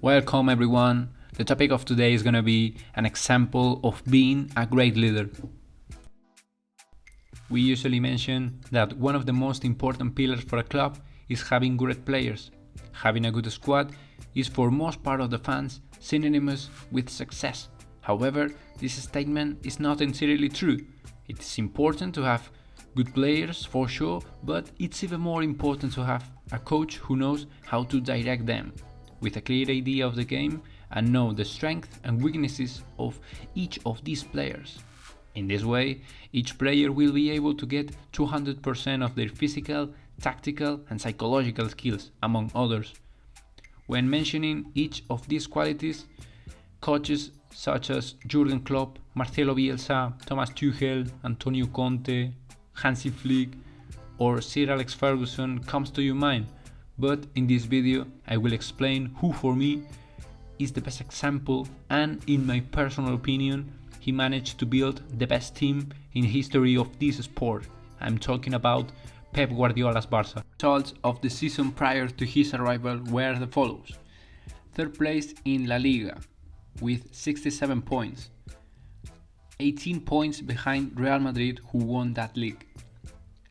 Welcome everyone. The topic of today is going to be an example of being a great leader. We usually mention that one of the most important pillars for a club is having great players. Having a good squad is for most part of the fans synonymous with success. However, this statement is not entirely true. It is important to have good players for sure, but it's even more important to have a coach who knows how to direct them, with a clear idea of the game and know the strengths and weaknesses of each of these players. In this way, each player will be able to get 200% of their physical, tactical and psychological skills, among others. When mentioning each of these qualities, coaches such as Jurgen Klopp, Marcelo Bielsa, Thomas Tuchel, Antonio Conte, Hansi Flick or Sir Alex Ferguson comes to your mind, but in this video I will explain who for me is the best example and in my personal opinion he managed to build the best team in the history of this sport. I'm talking about Pep Guardiola's Barca. Results of the season prior to his arrival were the follows. Third place in La Liga with 67 points, 18 points behind Real Madrid who won that league.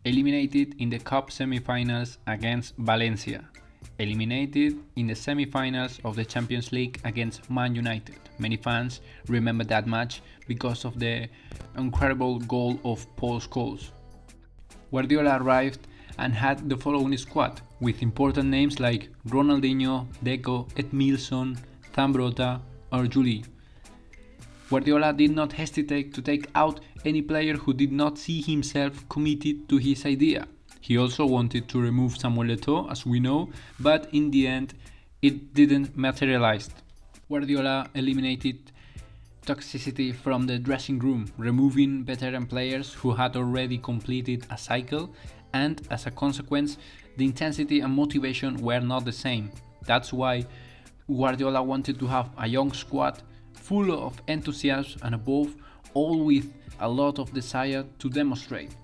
Eliminated in the Cup semi-finals against Valencia. Eliminated in the semi-finals of the Champions League against Man United. Many fans remember that match because of the incredible goal of Paul Scholes. Guardiola arrived and had the following squad, with important names like Ronaldinho, Deco, Edmilson, Zambrotta or Juli. Guardiola did not hesitate to take out any player who did not see himself committed to his idea. He also wanted to remove Samuel Eto'o, as we know, but in the end it didn't materialize. Guardiola eliminated toxicity from the dressing room, removing veteran players who had already completed a cycle, and as a consequence, the intensity and motivation were not the same. That's why Guardiola wanted to have a young squad full of enthusiasm and above all with a lot of desire to demonstrate.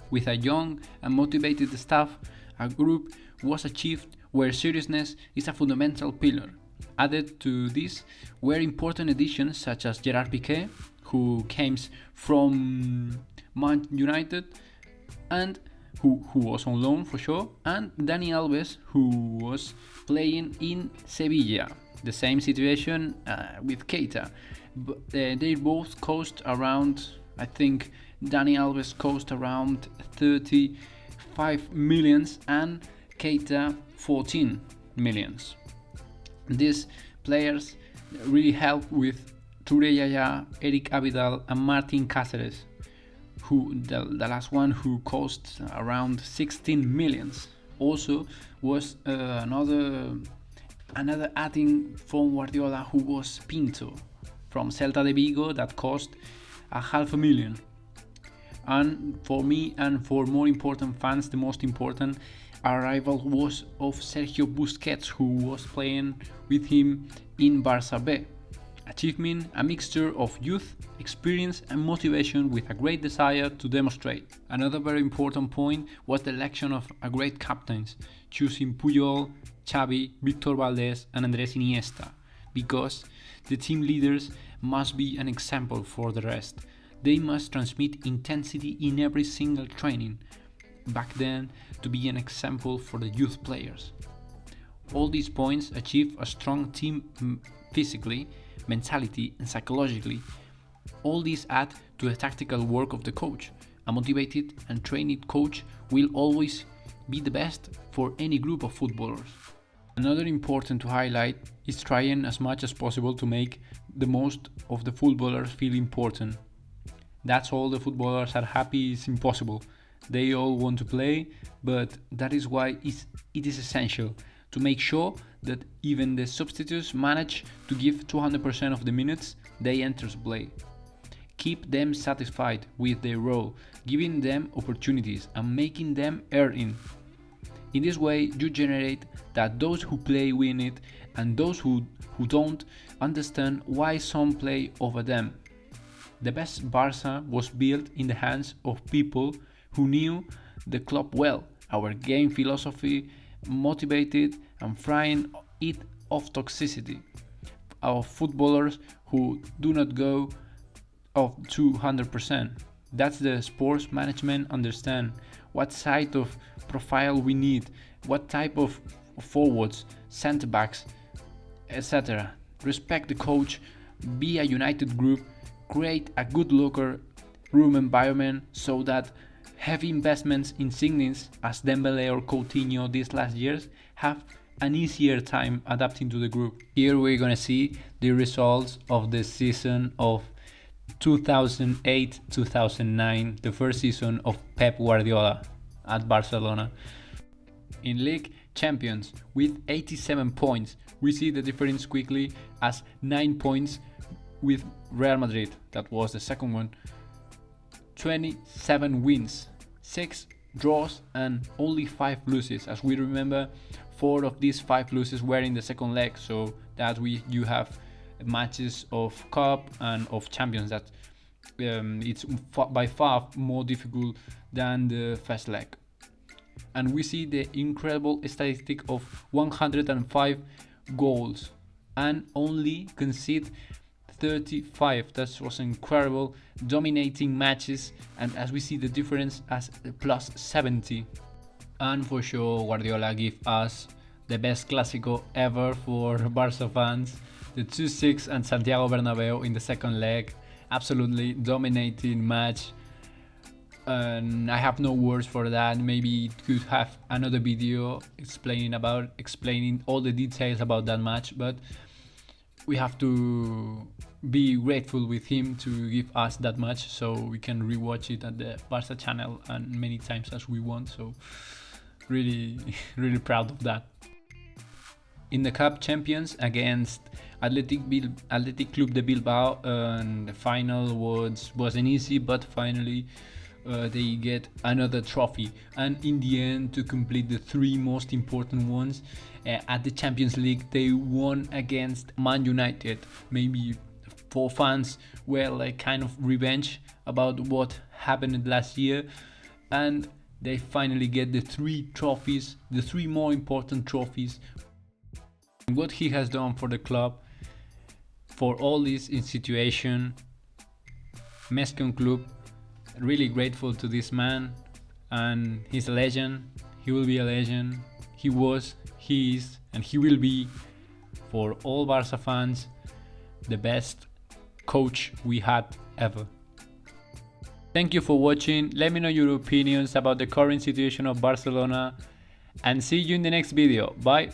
With a young and motivated staff, a group was achieved where seriousness is a fundamental pillar. Added to this were important additions such as Gerard Piqué, who came from Man United and who was on loan for sure, and Dani Alves, who was playing in Sevilla. The same situation with Keita. They both cost around, I think Dani Alves cost around 35 millions and Keita 14 millions. These players really help with Toure Yaya, Eric Abidal and Martin Cáceres, who the last one who cost around 16 millions. Also was another adding from Guardiola who was Pinto from Celta de Vigo that cost 500,000. And for me and for more important fans, the most important arrival was of Sergio Busquets, who was playing with him in Barça B, achieving a mixture of youth, experience and motivation with a great desire to demonstrate. Another very important point was the election of a great captains, choosing Puyol, Xavi, Victor Valdés and Andrés Iniesta, because the team leaders must be an example for the rest. They must transmit intensity in every single training, back then to be an example for the youth players. All these points achieve a strong team physically, mentality and psychologically. All these add to the tactical work of the coach. A motivated and trained coach will always be the best for any group of footballers. Another important to highlight is trying as much as possible to make the most of the footballers feel important. That's all the footballers are happy is impossible. They all want to play, but that is why it is essential to make sure that even the substitutes manage to give 200% of the minutes they enter play. Keep them satisfied with their role, giving them opportunities and making them earn it. In this way, you generate that those who play win it and those who don't understand why some play over them. The best Barca was built in the hands of people who knew the club well, our game philosophy, motivated and frying it of toxicity, of footballers who do not go of 200%. That's the sports management understand what side of profile we need, what type of forwards, center backs, etc. Respect the coach, be a united group, create a good locker room environment so that heavy investments in signings as Dembele or Coutinho these last years have an easier time adapting to the group. Here we're gonna see the results of the season of 2008-2009, the first season of Pep Guardiola at Barcelona. In League Champions with 87 points, we see the difference quickly as 9 points with Real Madrid, that was the second one. 27 wins, 6 draws and only 5 losses. As we remember, 4 of these 5 losses were in the second leg, so that you have matches of Cup and of Champions that it's by far more difficult than the first leg. And we see the incredible statistic of 105 goals and only concede 35. That was incredible, dominating matches, and as we see the difference as plus 70. And for sure Guardiola give us the best Clásico ever for Barca fans, the 2-6 and Santiago Bernabeu in the second leg. Absolutely dominating match, and I have no words for that. Maybe it could have another video explaining all the details about that match, but we have to be grateful with him to give us that much so we can rewatch it at the Barca channel and many times as we want. So really proud of that. In the Cup Champions against Athletic Club de Bilbao, and the final wasn't easy, but finally they get another trophy, and in the end, to complete the 3 most important ones at the Champions League, they won against Man United. Maybe for fans were like kind of revenge about what happened last year, and they finally get the 3 trophies, the 3 more important trophies. What he has done for the club, for all this situation, Mescon Club, really grateful to this man, and he's a legend. He will be a legend. He was, he is, and he will be, for all Barca fans, the best coach we had ever. Thank you for watching. Let me know your opinions about the current situation of Barcelona, and see you in the next video. Bye.